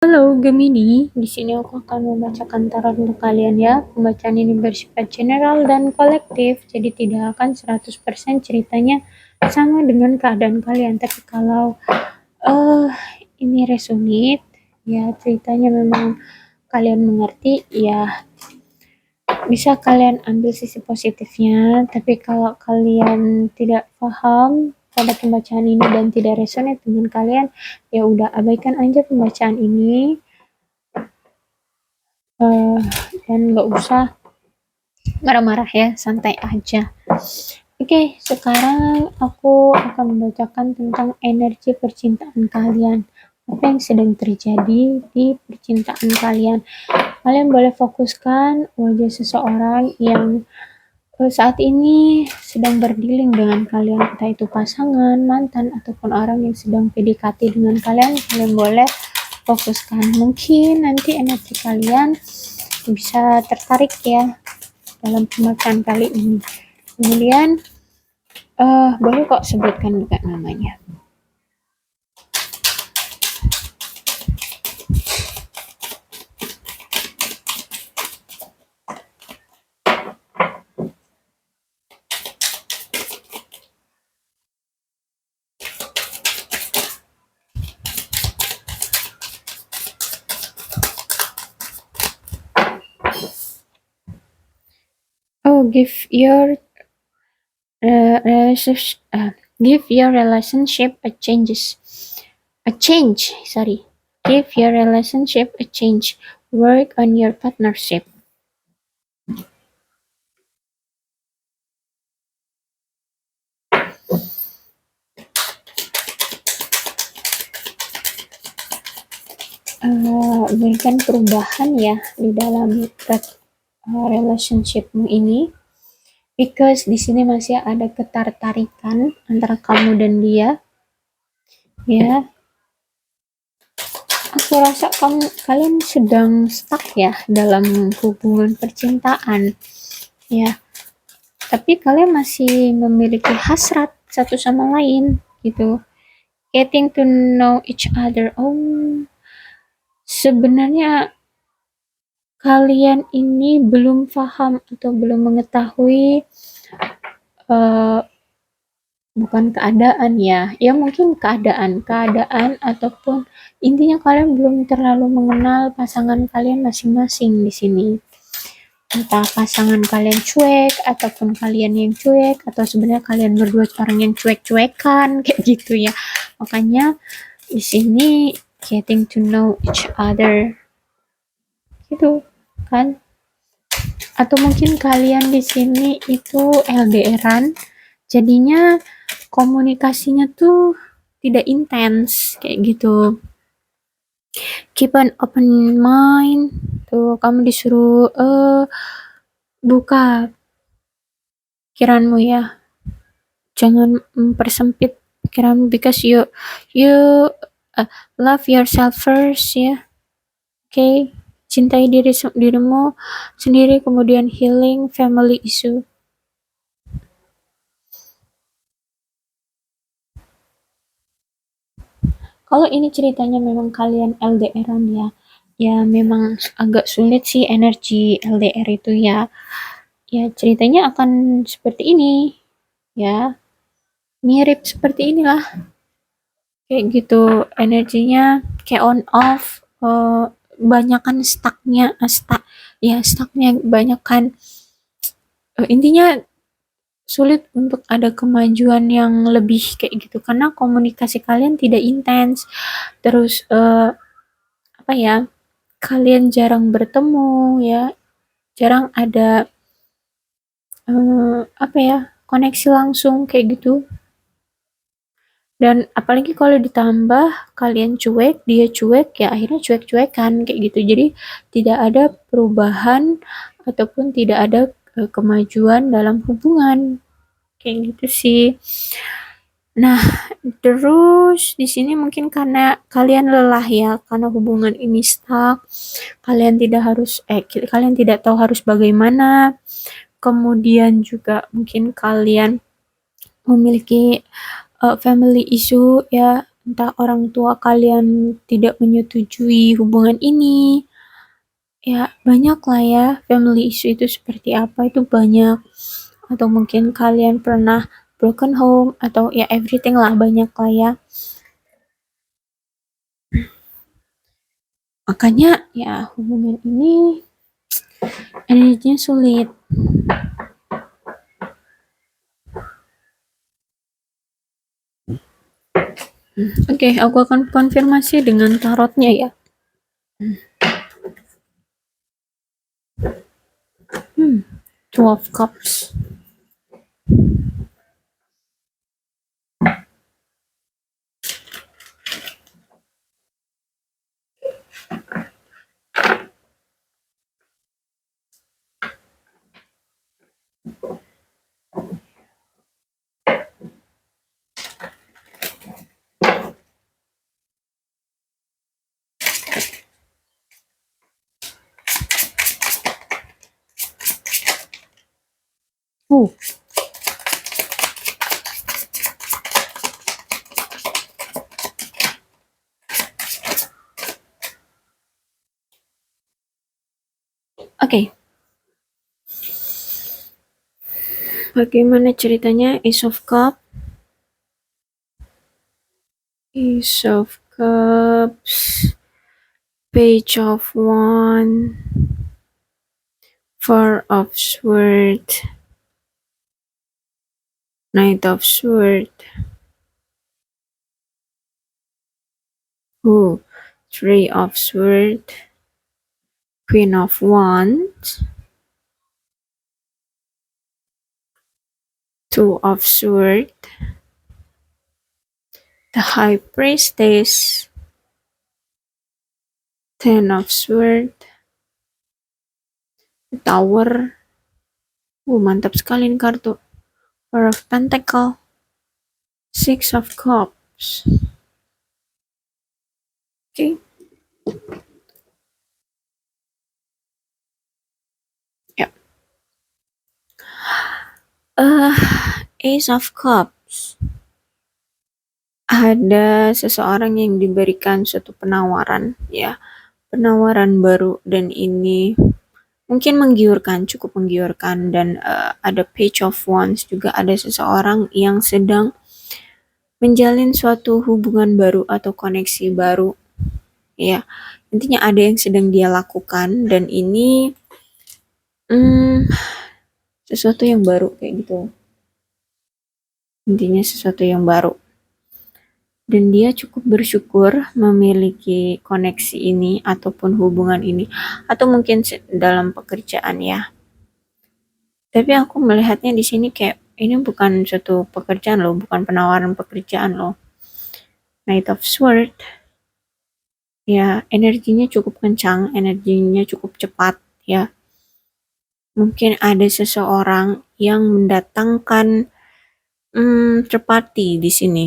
Halo Gemini, di sini aku akan membacakan tarot untuk kalian ya. Pembacaan ini bersifat general dan kolektif, jadi tidak akan 100% ceritanya sama dengan keadaan kalian. Tapi kalau eh ini resonate, ya ceritanya memang kalian mengerti, ya bisa kalian ambil sisi positifnya. Tapi kalau kalian tidak paham pada pembacaan ini dan tidak resonate dengan kalian, ya udah abaikan aja pembacaan ini. eh, dan nggak usah marah-marah ya, santai aja. Oke, sekarang aku akan membacakan tentang energi percintaan kalian. Apa yang sedang terjadi di percintaan kalian? Kalian boleh fokuskan wajah seseorang yang saat ini sedang berdealing dengan kalian, entah itu pasangan, mantan, ataupun orang yang sedang PDKT dengan kalian. Kalian boleh fokuskan. Mungkin nanti energi kalian bisa tertarik ya dalam pembacaan kali ini. Kemudian boleh kok sebutkan juga namanya. Oh, give your relationship a change. Sorry, give your relationship a change. Work on your partnership. Berikan perubahan ya di dalam relationshipmu ini, because di sini masih ada ketertarikan antara kamu dan dia ya. Aku rasa kalian sedang stuck ya dalam hubungan percintaan ya, tapi kalian masih memiliki hasrat satu sama lain gitu, getting to know each other. Oh, sebenarnya kalian ini belum paham atau belum mengetahui uh, bukan keadaan ya, ya mungkin keadaan ataupun intinya kalian belum terlalu mengenal pasangan kalian masing-masing di sini. Entah pasangan kalian cuek ataupun kalian yang cuek, atau sebenarnya kalian berdua orang yang cuek-cuekan kayak gitu ya. Makanya di sini getting to know each other gitu kan. Atau mungkin kalian di sini itu LDRan, jadinya komunikasinya tuh tidak intens kayak gitu. Keep an open mind. Tuh kamu disuruh buka pikiranmu ya. Jangan mempersempit pikiranmu, because you love yourself first ya. Okay? Cintai dirimu sendiri, kemudian healing family issue. Kalau ini ceritanya memang kalian LDRan ya, ya memang agak sulit sih energi LDR itu ya. Ya ceritanya akan seperti ini ya, mirip seperti inilah kayak gitu, energinya kayak on off, banyakan stucknya banyakan, intinya sulit untuk ada kemajuan yang lebih kayak gitu karena komunikasi kalian tidak intens. Terus apa ya, kalian jarang bertemu ya, jarang ada apa ya, koneksi langsung kayak gitu. Dan apalagi kalau ditambah kalian cuek, dia cuek, ya akhirnya cuek-cuekan kayak gitu. Jadi tidak ada perubahan ataupun tidak ada kemajuan dalam hubungan kayak gitu sih. Nah, terus di sini mungkin karena kalian lelah ya, karena hubungan ini stuck, kalian tidak tahu harus bagaimana. Kemudian juga mungkin kalian memiliki family issue ya, entah orang tua kalian tidak menyetujui hubungan ini, ya banyak lah ya, family issue itu seperti apa itu banyak, atau mungkin kalian pernah broken home, atau ya everything lah, banyak lah ya. Makanya ya hubungan ini energinya sulit. Oke, aku akan konfirmasi dengan tarotnya ya. Two of Cups. Oh, oke. Bagaimana ceritanya? Ace of Cups, Ace of Cups, Page of Wands, Four of Swords, Knight of Swords, Three of Swords, Queen of Wands, Two of Swords, the High Priestess, Ten of Swords, the Tower. Mantap sekali nih kartu. Four of Pentacle, Six of Cups. Oke. Ya. Ace of Cups. Ada seseorang yang diberikan suatu penawaran ya, penawaran baru, dan ini mungkin menggiurkan, cukup menggiurkan. Dan ada Page of Wands juga, ada seseorang yang sedang menjalin suatu hubungan baru atau koneksi baru ya, intinya ada yang sedang dia lakukan, dan ini sesuatu yang baru kayak gitu, intinya sesuatu yang baru. Dan dia cukup bersyukur memiliki koneksi ini ataupun hubungan ini, atau mungkin dalam pekerjaan ya. Tapi aku melihatnya di sini kayak ini bukan suatu pekerjaan loh, bukan penawaran pekerjaan loh. Knight of Sword, ya energinya cukup kencang, energinya cukup cepat ya. Mungkin ada seseorang yang mendatangkan third party di sini.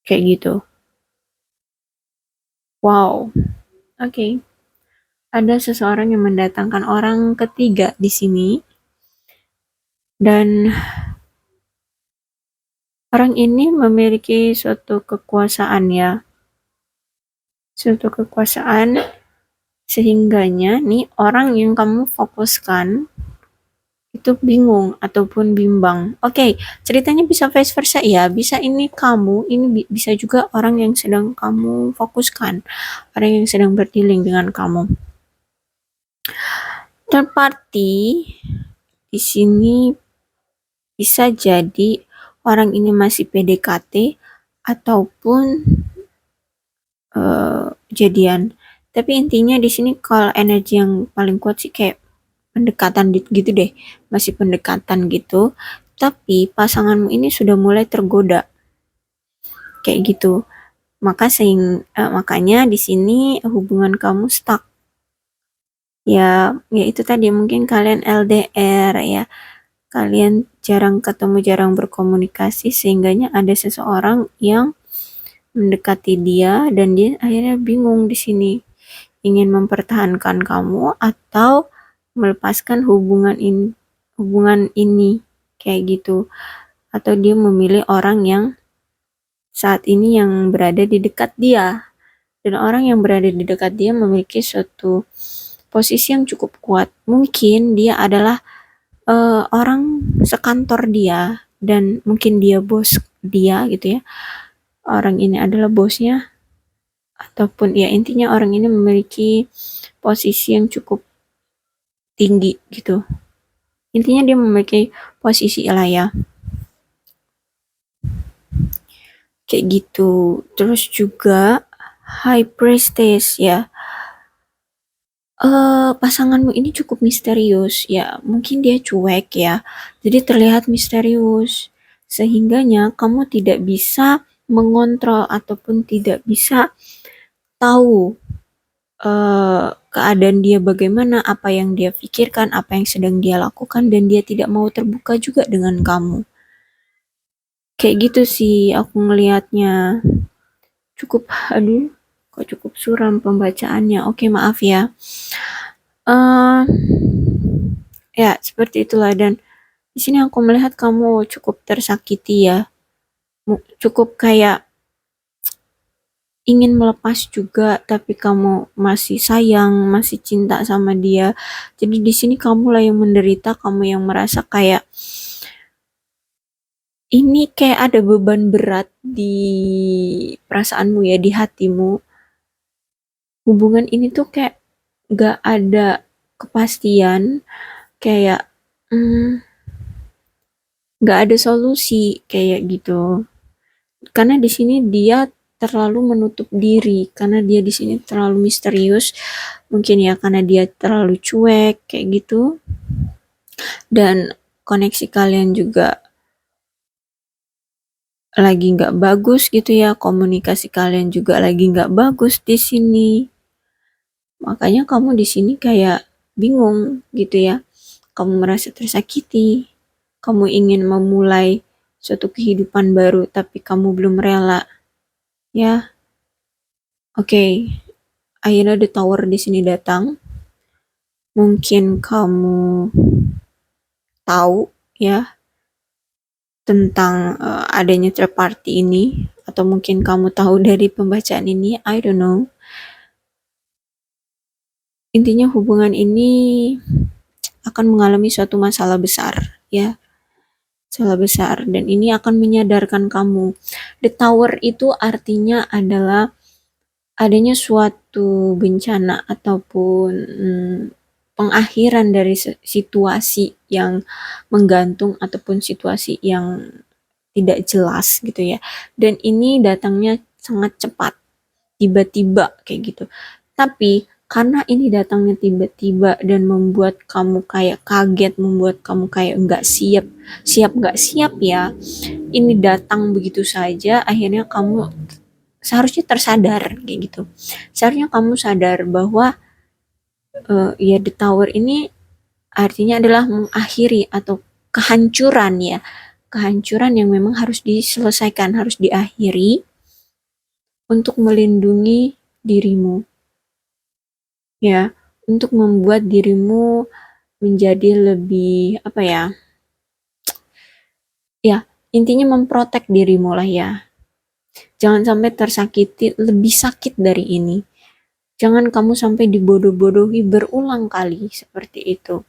Kayak gitu. Wow. Oke. Ada seseorang yang mendatangkan orang ketiga di sini. Dan orang ini memiliki suatu kekuasaan ya. Suatu kekuasaan sehingganya nih orang yang kamu fokuskan itu bingung ataupun bimbang. Oke, ceritanya bisa vice versa ya. Bisa ini kamu, ini bisa juga orang yang sedang kamu fokuskan, orang yang sedang berdealing dengan kamu. Third party di sini bisa jadi orang ini masih PDKT ataupun jadian. Tapi intinya di sini kalau energi yang paling kuat sih kayak pendekatan gitu deh, masih pendekatan gitu. Tapi pasanganmu ini sudah mulai tergoda, kayak gitu. Makanya di sini hubungan kamu stuck. Ya itu tadi, mungkin kalian LDR ya. Kalian jarang ketemu, jarang berkomunikasi, sehingganya ada seseorang yang mendekati dia dan dia akhirnya bingung di sini. Ingin mempertahankan kamu atau melepaskan hubungan ini kayak gitu, atau dia memilih orang yang saat ini yang berada di dekat dia. Dan orang yang berada di dekat dia memiliki suatu posisi yang cukup kuat. Mungkin dia adalah orang sekantor dia dan mungkin dia bos dia gitu ya. Orang ini adalah bosnya ataupun ya intinya orang ini memiliki posisi yang cukup tinggi gitu. Intinya dia memiliki posisi lah ya. Kayak gitu. Terus juga high priestess ya. Pasanganmu ini cukup misterius ya. Mungkin dia cuek ya. Jadi terlihat misterius. Sehingganya kamu tidak bisa mengontrol ataupun tidak bisa tahu keadaan dia bagaimana, apa yang dia pikirkan, apa yang sedang dia lakukan, dan dia tidak mau terbuka juga dengan kamu. Kayak gitu sih aku ngelihatnya. Cukup, aduh, kok cukup suram pembacaannya. Oke, maaf ya. eh Ya, seperti itulah dan di sini aku melihat kamu cukup tersakiti ya. Cukup kayak ingin melepas juga tapi kamu masih sayang, masih cinta sama dia. Jadi di sini kamulah yang menderita, kamu yang merasa kayak ini kayak ada beban berat di perasaanmu ya, di hatimu. Hubungan ini tuh kayak gak ada kepastian, kayak gak ada solusi kayak gitu. Karena di sini dia terlalu menutup diri, karena dia di sini terlalu misterius, mungkin ya karena dia terlalu cuek kayak gitu, dan koneksi kalian juga lagi nggak bagus gitu ya, komunikasi kalian juga lagi nggak bagus di sini. Makanya kamu di sini kayak bingung gitu ya. Kamu merasa tersakiti, kamu ingin memulai suatu kehidupan baru tapi kamu belum rela. Ya, oke. Akhirnya The Tower di sini datang. Mungkin kamu tahu ya tentang adanya third party ini, atau mungkin kamu tahu dari pembacaan ini, I don't know. Intinya hubungan ini akan mengalami suatu masalah besar ya, masalah besar, dan ini akan menyadarkan kamu. The Tower itu artinya adalah adanya suatu bencana ataupun pengakhiran dari situasi yang menggantung ataupun situasi yang tidak jelas gitu ya. Dan ini datangnya sangat cepat, tiba-tiba kayak gitu. Tapi karena ini datangnya tiba-tiba dan membuat kamu kayak kaget, membuat kamu kayak nggak siap, nggak siap ya. Ini datang begitu saja, akhirnya kamu seharusnya tersadar kayak gitu. Seharusnya kamu sadar bahwa ya The Tower ini artinya adalah mengakhiri atau kehancuran ya. Kehancuran yang memang harus diselesaikan, harus diakhiri untuk melindungi dirimu. Ya, untuk membuat dirimu menjadi lebih apa ya? Ya, intinya memprotek dirimu lah ya. Jangan sampai tersakiti lebih sakit dari ini. Jangan kamu sampai dibodoh-bodohi berulang kali seperti itu.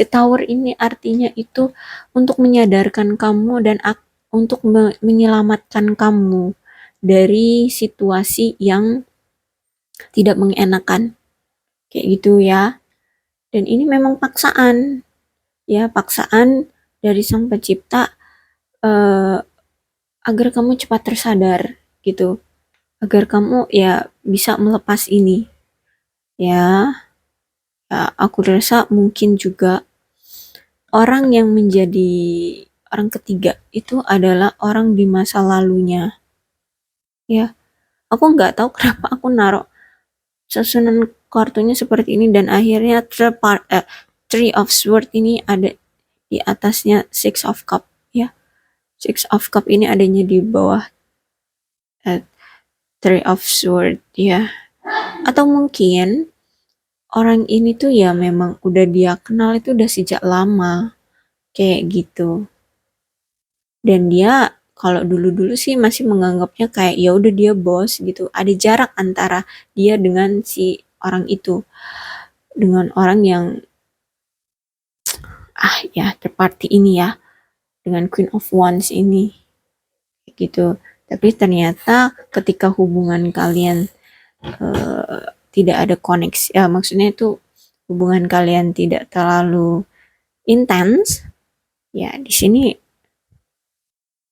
The Tower ini artinya itu untuk menyadarkan kamu dan untuk menyelamatkan kamu dari situasi yang tidak mengenakan. Kayak gitu ya. Dan ini memang paksaan. Ya, paksaan dari Sang Pencipta agar kamu cepat tersadar gitu. Agar kamu ya bisa melepas ini. Ya, aku rasa mungkin juga orang yang menjadi orang ketiga itu adalah orang di masa lalunya. Ya, aku nggak tahu kenapa aku naruh susunan kartunya seperti ini dan akhirnya Three of Swords ini ada di atasnya Six of Cup ya. Six of Cup ini adanya di bawah Three of Swords ya. Atau mungkin orang ini tuh ya memang udah dia kenal itu udah sejak lama kayak gitu. Dan dia kalau dulu-dulu sih masih menganggapnya kayak ya udah dia bos gitu. Ada jarak antara dia dengan si orang itu, dengan orang yang ya third party ini ya, dengan Queen of Wands ini gitu. Tapi ternyata ketika hubungan kalian tidak ada koneksi, ya maksudnya itu hubungan kalian tidak terlalu intens, ya di sini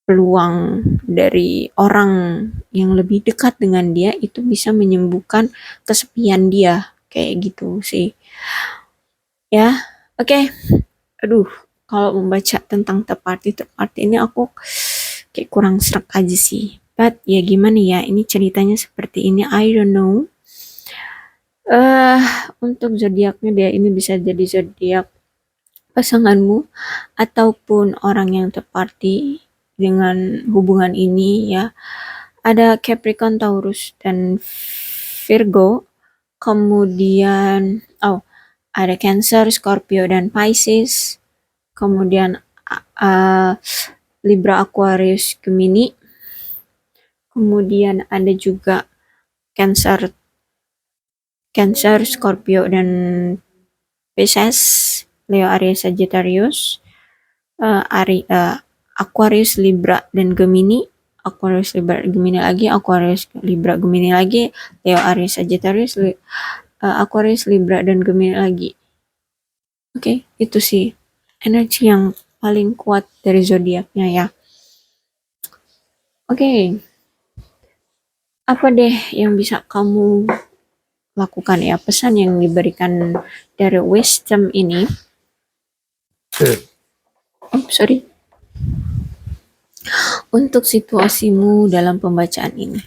peluang dari orang yang lebih dekat dengan dia itu bisa menyembuhkan kesepian dia, kayak gitu sih. Ya, oke. Aduh, kalau membaca tentang tepati ini aku kayak kurang serak aja sih. But ya gimana ya, ini ceritanya seperti ini. I don't know. Untuk zodiaknya dia ini bisa jadi zodiak pasanganmu ataupun orang yang terparti dengan hubungan ini ya. Ada Capricorn, Taurus, dan Virgo. Kemudian ada Cancer, Scorpio, dan Pisces. Kemudian Libra, Aquarius, Gemini. Kemudian ada juga Cancer, Scorpio, dan Pisces, Leo, Aries, Sagittarius, Aquarius, Libra, dan Gemini. Aquarius, Libra, Gemini lagi, Aquarius, Libra, Gemini lagi, Leo, Aries, Sagittarius, Aquarius, Libra, dan Gemini lagi. Oke, itu sih energi yang paling kuat dari zodiaknya ya. Oke. Apa deh yang bisa kamu lakukan ya, pesan yang diberikan dari wisdom ini. Sorry. Untuk situasimu dalam pembacaan ini.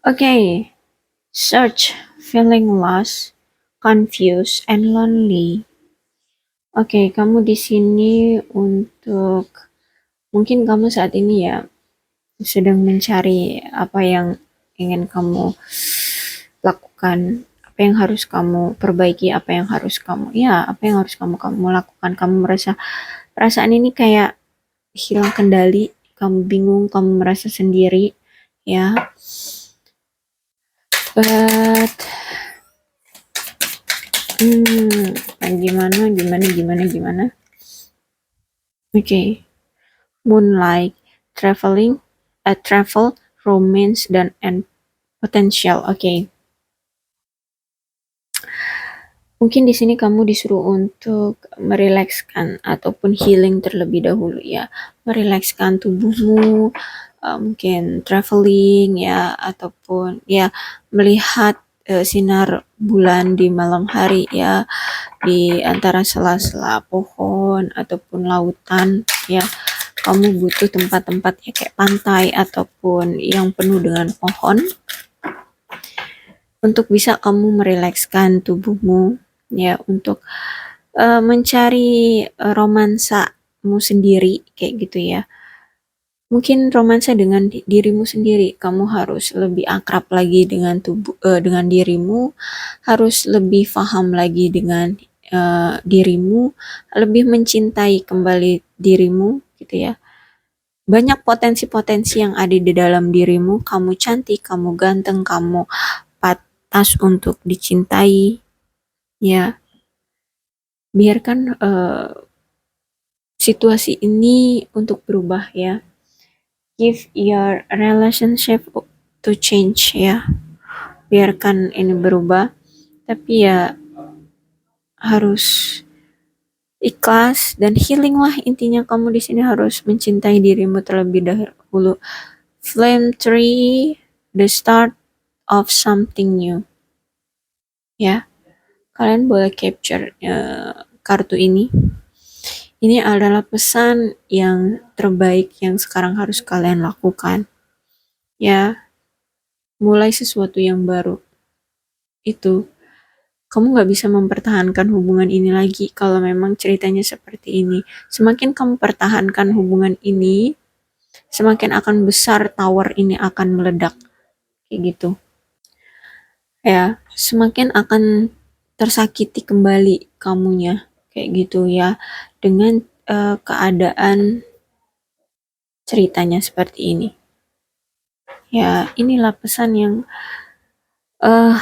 Okay, search, feeling lost, confused, and lonely. Oke, kamu di sini untuk mungkin kamu saat ini ya sedang mencari apa yang ingin kamu lakukan, apa yang harus kamu perbaiki, apa yang harus kamu lakukan. Kamu merasa perasaan ini kayak hilang kendali, kamu bingung, kamu merasa sendiri ya. But gimana? Okay. Moonlight, travel, romance, and potential. Okay. Mungkin di sini kamu disuruh untuk merilekskan ataupun healing terlebih dahulu ya. Merilekskan tubuhmu, mungkin traveling ya, ataupun ya melihat sinar bulan di malam hari ya, di antara sela-sela pohon ataupun lautan ya. Kamu butuh tempat-tempat ya kayak pantai ataupun yang penuh dengan pohon untuk bisa kamu merilekskan tubuhmu ya, untuk mencari romansamu sendiri kayak gitu ya. Mungkin romansa dengan dirimu sendiri. Kamu harus lebih akrab lagi dengan dengan dirimu, harus lebih paham lagi dengan dirimu, lebih mencintai kembali dirimu gitu ya. Banyak potensi-potensi yang ada di dalam dirimu. Kamu cantik, kamu ganteng, kamu pantas untuk dicintai ya. Biarkan situasi ini untuk berubah ya. Give your relationship to change ya. Biarkan ini berubah, tapi ya harus ikhlas dan healing lah intinya. Kamu di sini harus mencintai dirimu terlebih dahulu. Flame tree, the start of something new. Ya. kalian boleh capture kartu ini. Ini adalah pesan yang terbaik yang sekarang harus kalian lakukan. Ya, mulai sesuatu yang baru. Itu, kamu nggak bisa mempertahankan hubungan ini lagi kalau memang ceritanya seperti ini. Semakin kamu pertahankan hubungan ini, semakin akan besar tower ini akan meledak. Kayak gitu. Ya, semakin akan tersakiti kembali kamunya. Kayak gitu ya. Dengan keadaan ceritanya seperti ini. Ya, inilah pesan yang eh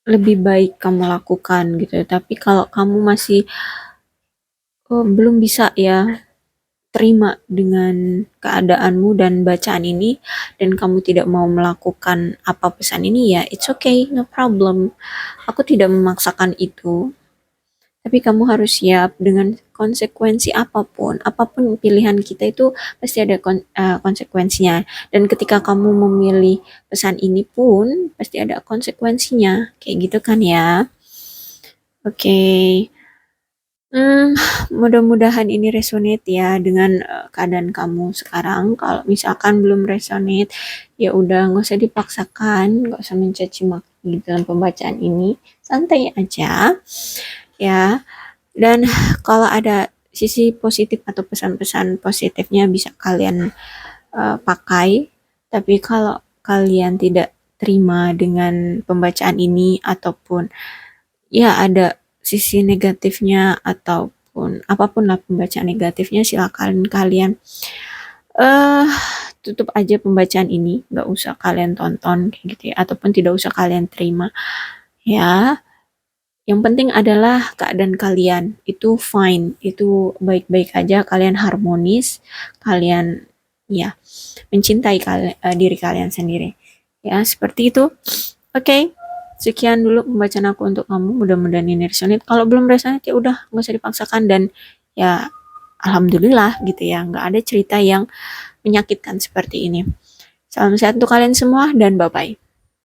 lebih baik kamu lakukan gitu. Tapi kalau kamu masih belum bisa ya terima dengan keadaanmu dan bacaan ini dan kamu tidak mau melakukan apa pesan ini, ya it's okay, no problem. Aku tidak memaksakan itu. Tapi kamu harus siap dengan konsekuensi apapun. Apapun pilihan kita itu pasti ada konsekuensinya. Dan ketika kamu memilih pesan ini pun pasti ada konsekuensinya. Kayak gitu kan ya. Oke. Mudah-mudahan ini resonate ya dengan keadaan kamu sekarang. Kalau misalkan belum resonate, ya udah nggak usah dipaksakan, nggak usah mencaci maki dalam pembacaan ini. Santai aja, ya. Dan kalau ada sisi positif atau pesan-pesan positifnya bisa kalian pakai. Tapi kalau kalian tidak terima dengan pembacaan ini ataupun ya ada sisi negatifnya ataupun apapun lah pembacaan negatifnya, silakan kalian eh tutup aja pembacaan ini, nggak usah kalian tonton kayak gitu ya, ataupun tidak usah kalian terima ya. Yang penting adalah keadaan kalian itu fine, itu baik-baik aja, kalian harmonis, kalian ya mencintai diri kalian sendiri. Ya, seperti itu. Oke, sekian dulu pembacaan aku untuk kamu. Mudah-mudahan ini resonate. Kalau belum resonate ya udah nggak usah dipaksakan dan ya alhamdulillah gitu ya, nggak ada cerita yang menyakitkan seperti ini. Salam sehat untuk kalian semua dan bye-bye.